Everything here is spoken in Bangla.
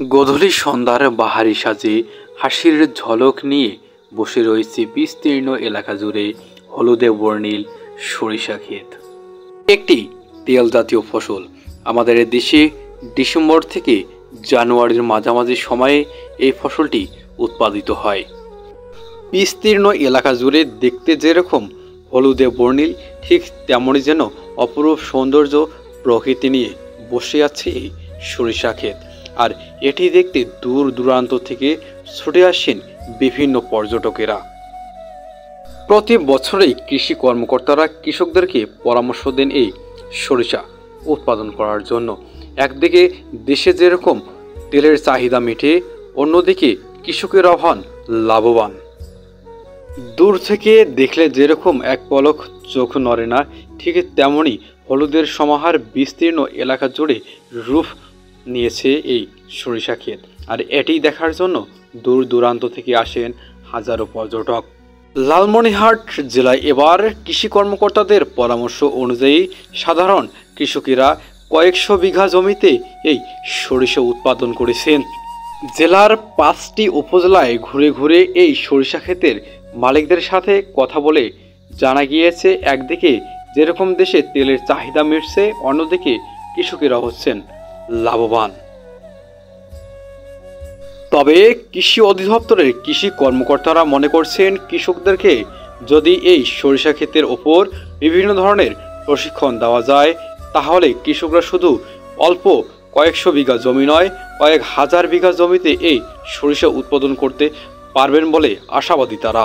গোধূলি সন্ধ্যার বাহারি সাজে হাসির ঝলক নিয়ে বসে রয়েছে বিস্তীর্ণ এলাকা জুড়ে হলুদে বর্ণিল সরিষা ক্ষেত। একটি তেল জাতীয় ফসল। আমাদের দেশে ডিসেম্বর থেকে জানুয়ারির মাঝামাঝি সময়ে এই ফসলটি উৎপাদিত হয়। বিস্তীর্ণ এলাকা জুড়ে দেখতে যেরকম হলুদে বর্ণিল, ঠিক তেমনই যেন অপরূপ সৌন্দর্য প্রকৃতি নিয়ে বসে আছে এই সরিষা ক্ষেত। আর এটি দেখতে দূর দূরান্ত থেকে ছুটে আসেন বিভিন্ন পর্যটকেরা। প্রতি বছরেই কৃষি কর্মকর্তারা কৃষকদেরকে পরামর্শ দেন এই সরিষা উৎপাদন করার জন্য। একদিকে দেশে যেরকম তেলের চাহিদা মেটে, অন্যদিকে কৃষকেরা হন লাভবান। দূর থেকে দেখলে যেরকম এক পলক চোখ নড়ে না, ঠিক তেমনই হলুদের সমাহার বিস্তীর্ণ এলাকা জুড়ে রূপ নিয়েছে এই সরিষা ক্ষেত। আর এটি দেখার জন্য দূর দূরান্ত থেকে আসেন হাজারো পর্যটক। লালমনিরহাট জেলায় এবার কৃষি কর্মকর্তাদের পরামর্শ অনুযায়ী সাধারণ কৃষকেরা কয়েকশো বিঘা জমিতে এই সরিষা উৎপাদন করেছেন। জেলার 5টি উপজেলায় ঘুরে ঘুরে এই সরিষা ক্ষেতের মালিকদের সাথে কথা বলে জানা গিয়েছে, একদিকে যেরকম দেশে তেলের চাহিদা মিটছে, অন্যদিকে কৃষকেরা হচ্ছেন লাভবান। তবে কৃষি অধিদপ্তরের কৃষি কর্মকর্তারা মনে করছেন, কৃষকদেরকে যদি এই সরিষা ক্ষেতের ওপর বিভিন্ন ধরনের প্রশিক্ষণ দেওয়া যায়, তাহলে কৃষকরা শুধু অল্প কয়েকশো বিঘা জমি নয়, কয়েক হাজার বিঘা জমিতে এই সরিষা উৎপাদন করতে পারবেন বলে আশাবাদী তারা।